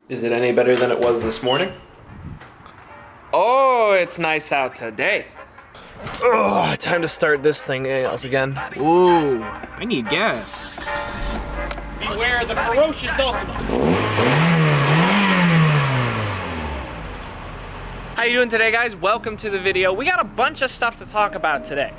Is it any better than it was this morning? Oh, it's nice out today. Oh, time to start this thing up again. Ooh, I need gas. Beware the ferocious Ultima. How you doing today, guys? Welcome to the video. We got a bunch of stuff to talk about today.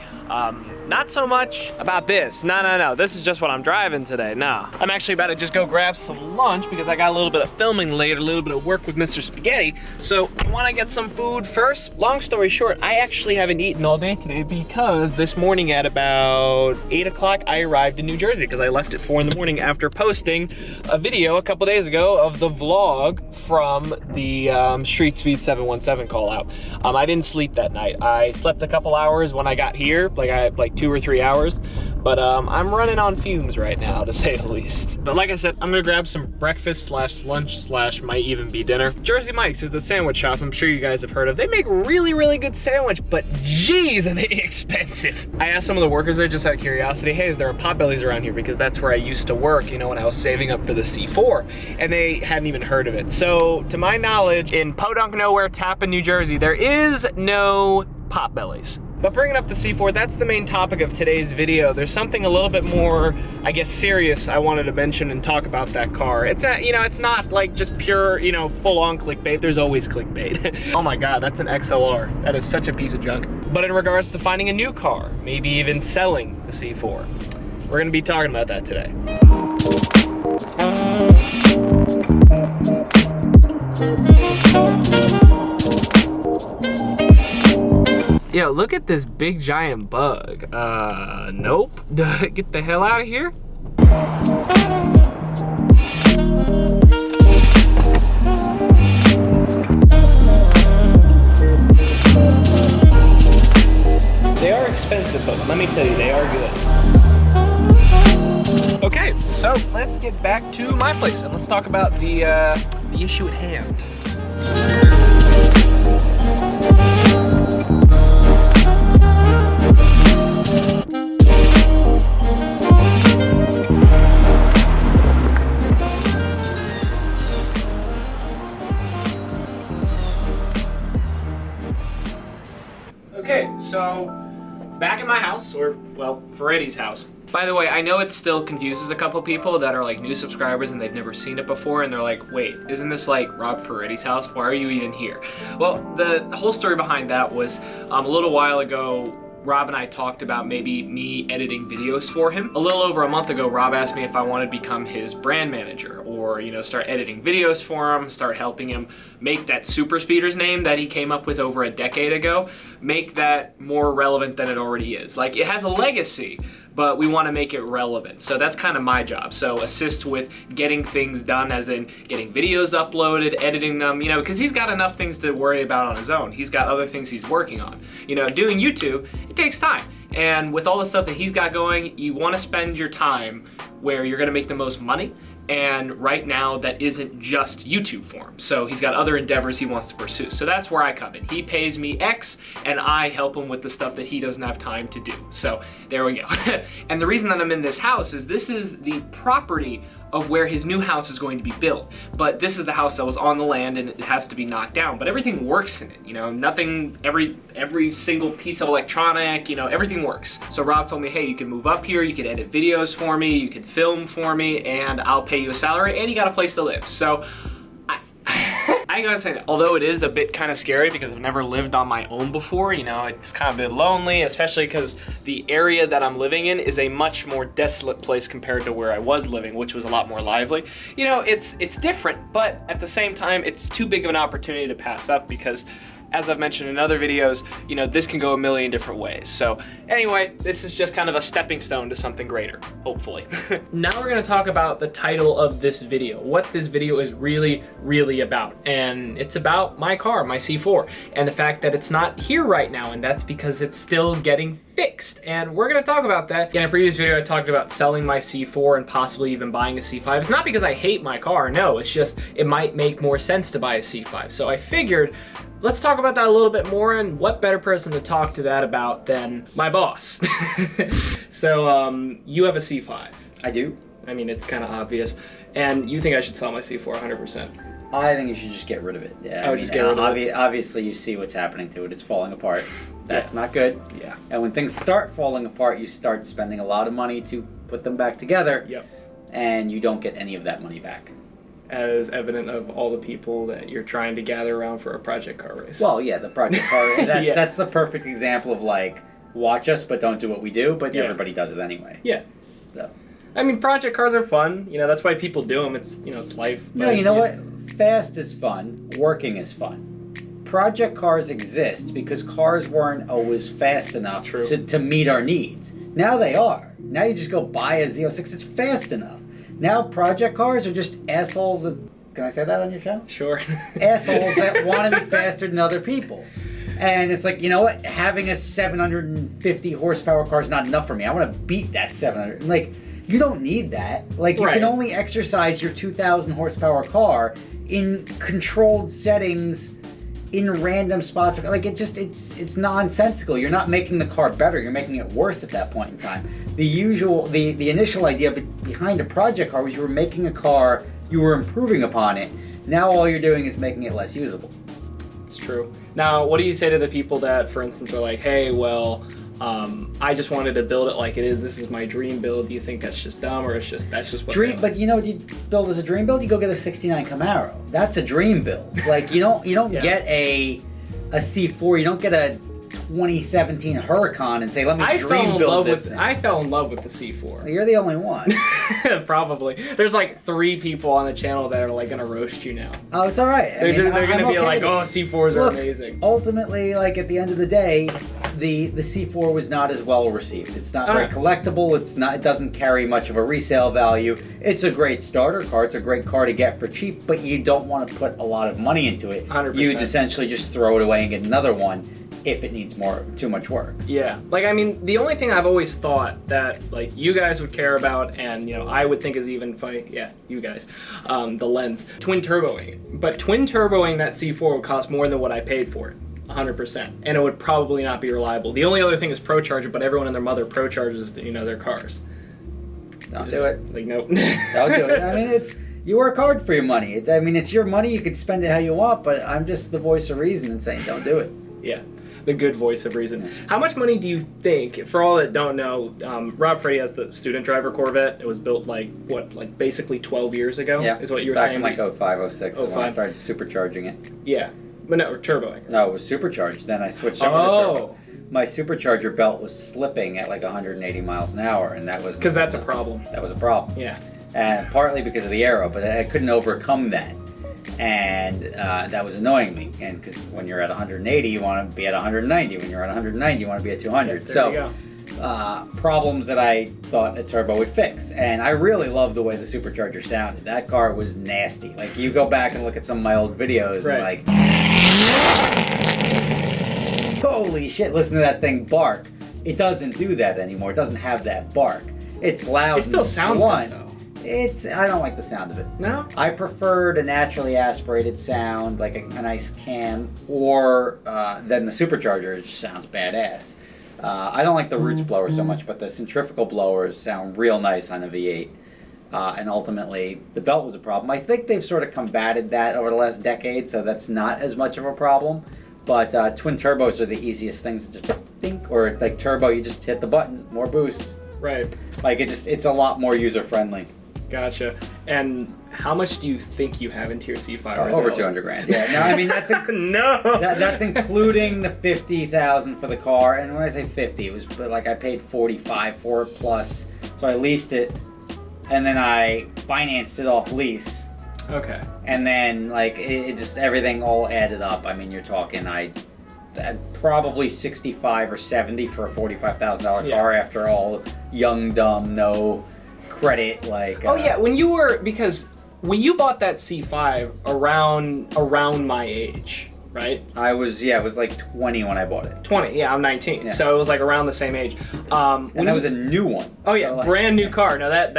Not so much about this. No. This is just what I'm driving today. No. I'm actually about to just go grab some lunch because I got a little bit of filming later, a little bit of work with Mr. Spaghetti. So I want to get some food first. Long story short, I actually haven't eaten all day today because this morning at about 8 o'clock, I arrived in New Jersey because I left at 4 in the morning after posting a video a couple days ago of the vlog from the Street Speed 717 call out. I didn't sleep that night. I slept a couple hours when I got here, like 2 or 3 hours, but I'm running on fumes right now, to say the least. But like I said, I'm gonna grab some breakfast slash lunch slash might even be dinner. Jersey Mike's is a sandwich shop I'm sure you guys have heard of. They make really good sandwich, but geez, are they expensive. I asked some of the workers there just out of curiosity, hey, is there a Potbelly's around here? Because that's where I used to work, you know, when I was saving up for the C4, and they hadn't even heard of it. So to my knowledge, in Podunk Nowhere, Tappan, New Jersey, there is no Potbelly's. But bringing up the C4, that's the main topic of today's video. There's something a little bit more, I guess, serious I wanted to mention and talk about that car. It's it's not like just pure, full-on clickbait. There's always clickbait. Oh my God, that's an XLR. That is such a piece of junk. But in regards to finding a new car, maybe even selling the C4, we're gonna be talking about that today. Yo, look at this big giant bug. Nope. Get the hell out of here. They are expensive, but let me tell you, they are good. Okay, so let's get back to my place and let's talk about the issue at hand. Okay, so back at my house, or well, Ferretti's house. By the way, I know it still confuses a couple people that are like new subscribers and they've never seen it before, and they're like, wait, isn't this like Rob Ferretti's house? Why are you even here? Well, the whole story behind that was a little while ago, Rob and I talked about maybe me editing videos for him. A little over a month ago, Rob asked me if I wanted to become his brand manager or, start editing videos for him, start helping him make that SuperSpeeders name that he came up with over a decade ago, make that more relevant than it already is. Like, it has a legacy, but we want to make it relevant. So that's kind of my job. So assist with getting things done, as in getting videos uploaded, editing them, because he's got enough things to worry about on his own. He's got other things he's working on. Doing YouTube, it takes time. And with all the stuff that he's got going, you want to spend your time where you're going to make the most money. And right now, that isn't just YouTube for him. So he's got other endeavors he wants to pursue. So that's where I come in. He pays me X, and I help him with the stuff that he doesn't have time to do. So there we go. And the reason that I'm in this house is this is the property of where his new house is going to be built. But this is the house that was on the land and it has to be knocked down. But everything works in it, nothing, every single piece of electronic, everything works. So Rob told me, hey, you can move up here, you can edit videos for me, you can film for me, and I'll pay you a salary, and you got a place to live. So I gotta say that, although it is a bit kind of scary because I've never lived on my own before, it's kind of a bit lonely, especially because the area that I'm living in is a much more desolate place compared to where I was living, which was a lot more lively. It's different, but at the same time, it's too big of an opportunity to pass up because, as I've mentioned in other videos, this can go a million different ways. So anyway, this is just kind of a stepping stone to something greater, hopefully. Now we're gonna talk about the title of this video, what this video is really about. And it's about my car, my C4, and the fact that it's not here right now, and that's because it's still getting fixed. And we're gonna talk about that. In a previous video, I talked about selling my C4 and possibly even buying a C5. It's not because I hate my car, no, it's just, it might make more sense to buy a C5. So I figured, let's talk about that a little bit more, and what better person to talk to that about than my boss. So, you have a C5. I do. I mean, it's kind of obvious. And you think I should sell my C4 100%. I think you should just get rid of it. Yeah, I would just get rid of it. Obviously, you see what's happening to it. It's falling apart. That's not good. Yeah. And when things start falling apart, you start spending a lot of money to put them back together. Yep. And you don't get any of that money back. As evident of all the people that you're trying to gather around for a project car race. Well, yeah, the project car. Yeah. That's the perfect example of like, watch us but don't do what we do, but Yeah. everybody does it anyway. Yeah. So. I mean, project cars are fun. You know, that's why people do them. It's, you know, it's life. No, But, you know what? Fast is fun. Working is fun. Project cars exist because cars weren't always fast enough True. to meet our needs. Now they are. Now you just go buy a Z06. It's fast enough. Now project cars are just assholes that... Can I say that on your show? Sure. Assholes that want to be faster than other people. And it's like, you know what? Having a 750 horsepower car is not enough for me. I want to beat that 700. Like, you don't need that. Like, you Right. can only exercise your 2,000 horsepower car in controlled settings, in random spots. Like, it's nonsensical. You're not making the car better. You're making it worse at that point in time. The initial idea behind a project car was you were making a car, you were improving upon it. Now all you're doing is making it less usable. It's true. Now, what do you say to the people that, for instance, are like, hey, well, I just wanted to build it like it is. This is my dream build. Do you think that's just dumb, or that's just what Dream, but you know what you build as a dream build? You go get a '69 Camaro. That's a dream build. Like you don't Yeah. get a C4. You don't get a 2017 Huracan and say, "Let me dream build this thing." I fell in love with the C4. You're the only one. Probably. There's like 3 people on the channel that are like gonna roast you now. Oh, it's all right. They're gonna I'm be okay like, with it. oh, C4s are Look, amazing. Ultimately, like at the end of the day, the C4 was not as well received. It's not very collectible. It doesn't carry much of a resale value. It's a great starter car. It's a great car to get for cheap, but you don't want to put a lot of money into it. 100%. You'd essentially just throw it away and get another one if it needs too much work. Yeah, like I mean, the only thing I've always thought that like you guys would care about, and you know, I would think is even funny. Yeah, you guys, the lens, twin turboing. But twin turboing that C4 would cost more than what I paid for it, 100%, and it would probably not be reliable. The only other thing is Pro Charger, but everyone and their mother Pro Charges, you know, their cars. Don't do it. Like nope. Don't do it. I mean, you work hard for your money. It's your money. You can spend it how you want, but I'm just the voice of reason and saying, don't do it. Yeah. The good voice of reason. How much money do you think, for all that don't know, Rob Ferretti has the student driver Corvette. It was built like basically 12 years ago? Yeah. Is what you were Back saying? in like 05, 06 when I 05. started supercharging it. Yeah. But no, turboing. No, it was supercharged. Then I switched over to turbo. My supercharger belt was slipping at like 180 miles an hour, and that was... Because that's a problem. That was a problem. Yeah. And partly because of the aero, but I couldn't overcome that. And that was annoying me. And because when you're at 180, you want to be at 190. When you're at 190, you want to be at 200. Yeah, there you so, problems that I thought a turbo would fix. And I really love the way the supercharger sounded. That car was nasty. Like, you go back and look at some of my old videos, Right. and like, holy shit, listen to that thing bark. It doesn't do that anymore. It doesn't have that bark. It's loud. It still and sounds blunt. good, though. I don't like the sound of it. No? I prefer the naturally aspirated sound, like a nice cam, or then the supercharger just sounds badass. I don't like the roots blower so much, but the centrifugal blowers sound real nice on a V8. And ultimately, the belt was a problem. I think they've sort of combated that over the last decade, so that's not as much of a problem. But twin turbos are the easiest things to just think, or like turbo, you just hit the button, more boosts. Right. Like it's a lot more user friendly. Gotcha. And how much do you think you have into your C5? Over 200 grand. Yeah. No, I mean that's no. That's including the 50,000 for the car. And when I say 50, it was like I paid 45 for it plus. So I leased it, and then I financed it off lease. Okay. And then like it just everything all added up. I mean, you're talking probably 65 or 70 for a $45,000 car after all, young, dumb, no credit, like oh yeah, when you bought that C5 around my age, right? it was like 20 when I bought it. 20, yeah, I'm 19, Yeah. so it was like around the same age. And that was a new one. Oh yeah, So, like, brand new car. No, that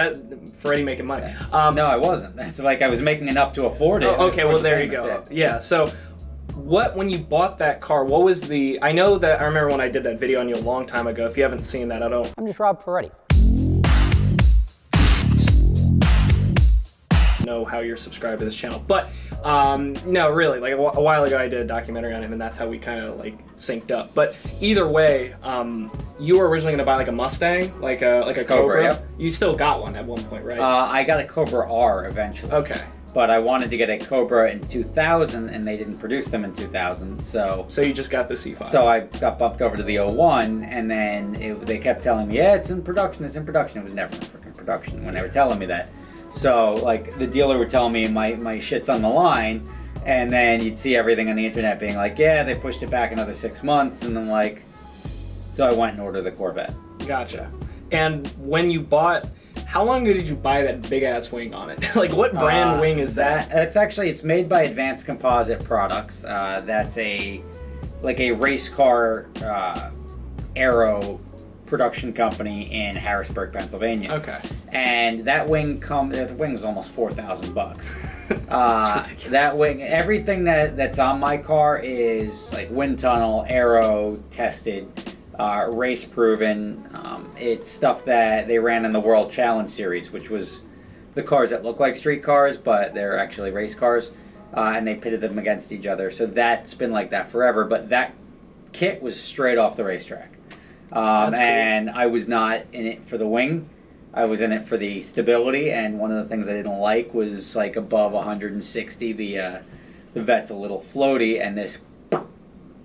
Ferretti making money. no, I wasn't. That's like I was making enough to afford it. Oh, okay, well there you Payments, go. Yeah, so when you bought that car, what was I know that I remember when I did that video on you a long time ago. If you haven't seen that, I'm just Rob Ferretti. know how you're subscribed to this channel. But no, really, like a while ago I did a documentary on him, and that's how we kind of like synced up. But either way, you were originally gonna buy like a Mustang, like a Cobra. Yep. You still got one at one point, right? I got a Cobra R eventually. Okay. But I wanted to get a Cobra in 2000, and they didn't produce them in 2000, so you just got the C5. So I got bumped over to the 01, and then they kept telling me, yeah, it's in production, it's in production. It was never in freaking production when they were telling me that. So, like, the dealer would tell me my shit's on the line, and then you'd see everything on the internet being like, yeah, they pushed it back another 6 months, and then, like, so I went and ordered the Corvette. Gotcha. And when you bought, how long ago did you buy that big ass wing on it? Like, what brand wing is that? It's made by Advanced Composite Products. That's a race car aero production company in Harrisburg, Pennsylvania. Okay. And that wing the wing was almost $4,000. That wing, everything that's on my car is like wind tunnel, aero tested, race proven. It's stuff that they ran in the World Challenge Series, which was the cars that look like street cars, but they're actually race cars. And they pitted them against each other. So that's been like that forever. But that kit was straight off the racetrack. And I was not in it for the wing. I was in it for the stability. And one of the things I didn't like was like above 160, the Vet's a little floaty, and this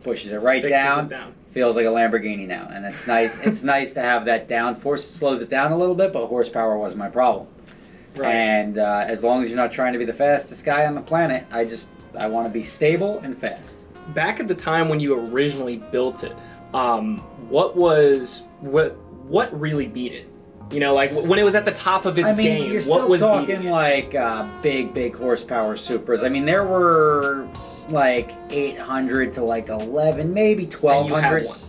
pushes it right down. Feels like a Lamborghini now, and it's nice. It's nice to have that downforce. It slows it down a little bit, but horsepower wasn't my problem. Right. And as long as you're not trying to be the fastest guy on the planet, I want to be stable and fast. Back at the time when you originally built it, what really beat it? You know, like when it was at the top of its game, you're what still was talking like big horsepower Supras. I mean, there were like 800 to like 11, maybe 1200. And you have one.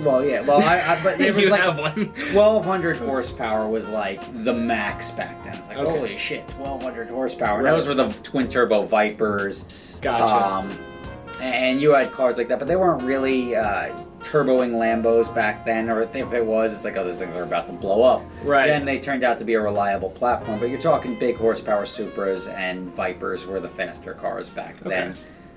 Well, yeah. Well, but it was You like have one. 1200 horsepower was like the max back then. It's like, Okay. holy shit, 1200 horsepower. Right. Those were the twin turbo Vipers. Gotcha. And you had cars like that, but they weren't really turboing Lambos back then, or if it was, it's like, oh, those things are about to blow up. Right. Then they turned out to be a reliable platform, but you're talking big horsepower Supras, and Vipers were the faster cars back then.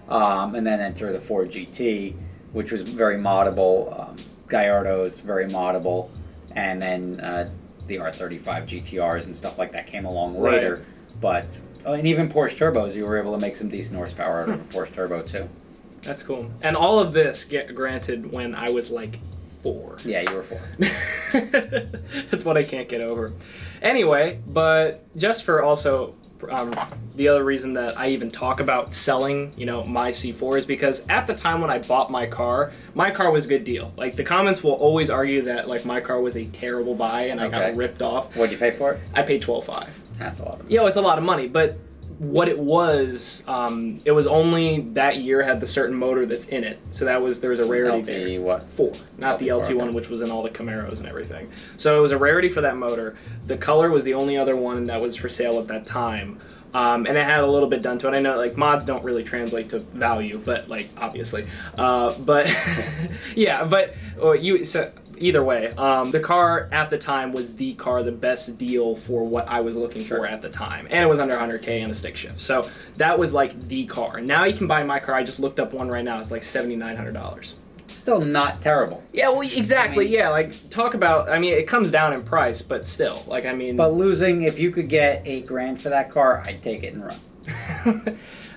And then enter the Ford GT, which was very moddable. Gallardo's very moddable, and then the R35 GTRs and stuff like that came along later. Right. But and even Porsche turbos, you were able to make some decent horsepower out of a Porsche turbo too. That's cool. And all of this, granted, when I was like 4. Yeah, you were 4. That's what I can't get over. Anyway, but just for also the other reason that I even talk about selling, my C4 is because at the time when I bought my car was a good deal. Like, the comments will always argue that like my car was a terrible buy and I got ripped off. What'd you pay for it? I paid $12,500. That's a lot of money. It's a lot of money, but what it was only that year had the certain motor that's in it. So there was a rarity there. LT what? 4, not the LT one, which was in all the Camaros and everything. So it was a rarity for that motor. The color was the only other one that was for sale at that time. And it had a little bit done to it. I know like mods don't really translate to value, but like obviously. But yeah, but either way, the car at the time was the best deal for what I was looking for at the time. And it was under 100K and a stick shift. So that was like the car. Now you can buy my car. I just looked up one right now. It's like $7,900. Still not terrible. Yeah, well, exactly. Like, talk about, it comes down in price, but still, like, But losing, if you could get $8,000 for that car, I'd take it and run.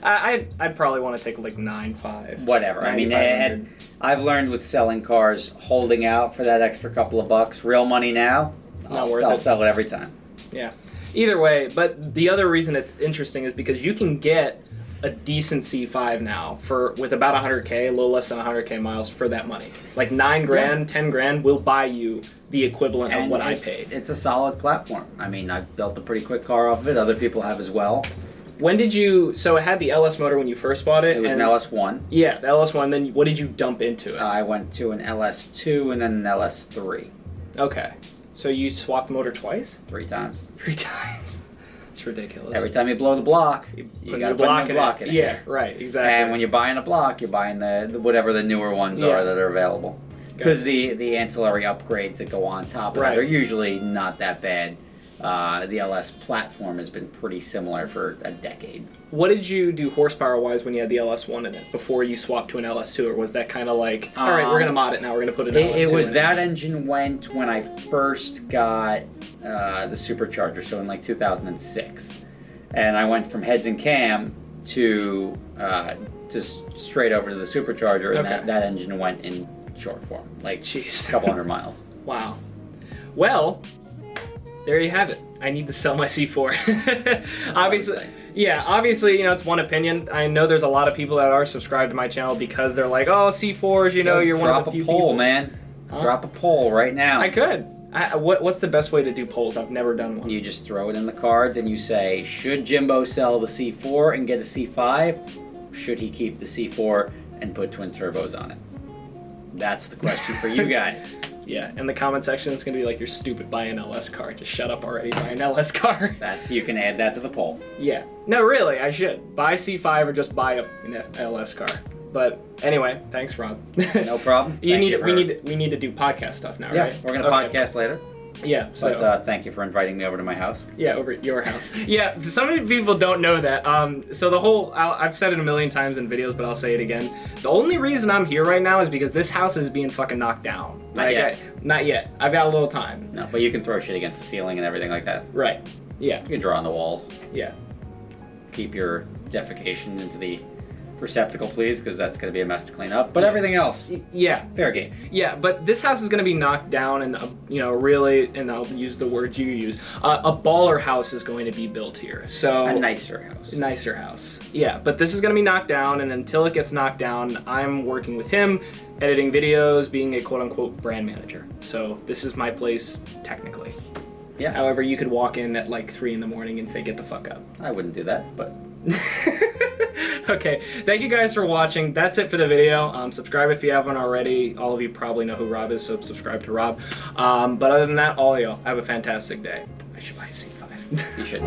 I'd probably want to take like 9.5. Whatever. And I've learned with selling cars, holding out for that extra couple of bucks, real money now, I'll sell it every time. Yeah. Either way, but the other reason it's interesting is because you can get a decent C5 now with about 100K, a little less than 100K miles for that money. Like $9,000, $10,000 will buy you the equivalent of what I paid. It's a solid platform. I built a pretty quick car off of it. Other people have as well. When did you, so it had the LS motor when you first bought it? It was an LS1. Yeah, the LS1, then what did you dump into it? I went to an LS2 and then an LS3. Okay. So you swapped the motor twice? 3 times. 3 times. It's ridiculous. Every time you blow the block, you got to put a new block in it. Yeah, right, exactly. And when you're buying a block, you're buying the whatever the newer ones are that are available. Because the ancillary upgrades that go on top of it are usually not that bad. The LS platform has been pretty similar for a decade. What did you do horsepower-wise when you had the LS1 in it before you swapped to an LS2, or was that kind of like, all right, we're gonna mod it now, we're gonna put an LS2 It was in that engine went when I first got the supercharger, so in like 2006, and I went from heads and cam to just straight over to the supercharger, and Okay. that engine went in short form, like Jeez. a couple hundred miles. Wow. Well, there you have it. I need to sell my C4. Obviously, yeah, obviously, you know, it's one opinion. I know there's a lot of people that are subscribed to my channel because they're like, oh, C4s, you know, you're one of the few Drop a poll, people. man. Huh? Drop a poll right now. I could. What's the best way to do polls? I've never done one. You just throw it in the cards and you say, should Jimbo sell the C4 and get a C5? Should he keep the C4 and put twin turbos on it? That's the question for you guys. Yeah, in the comment section, it's going to be like, you're stupid, buy an LS car. Just shut up already, buy an LS car. You can add that to the poll. Yeah. No, really, I should. Buy C5 or just buy an LS car. But anyway, thanks, Rob. No problem. We need to do podcast stuff now, Yeah, right? we're going to podcast later. Yeah, so But thank you for inviting me over to my house. yeah, over at your house. Yeah, some people don't know that. So the whole, I've said it a million times in videos, but I'll say it again. The only reason I'm here right now is because this house is being fucking knocked down. Not yet. Not yet. I've got a little time. No, but you can throw shit against the ceiling and everything like that. Right. Yeah. You can draw on the walls. Yeah. Keep your defecation into the receptacle, please, because that's going to be a mess to clean up. But everything else, Yeah. fair game. Yeah, but this house is going to be knocked down, and you know, really, and I'll use the word you use, a baller house is going to be built here. So A nicer house. nicer house. Yeah, but this is going to be knocked down, and until it gets knocked down, I'm working with him, editing videos, being a quote-unquote brand manager. So this is my place technically. Yeah. However, you could walk in at like 3 in the morning and say, "Get the fuck up." I wouldn't do that, but Okay, thank you guys for watching. That's it for the video. Subscribe if you haven't already. All of you probably know who Rob is, so subscribe to Rob. But other than that, all of y'all have a fantastic day. I should buy a C5. you should.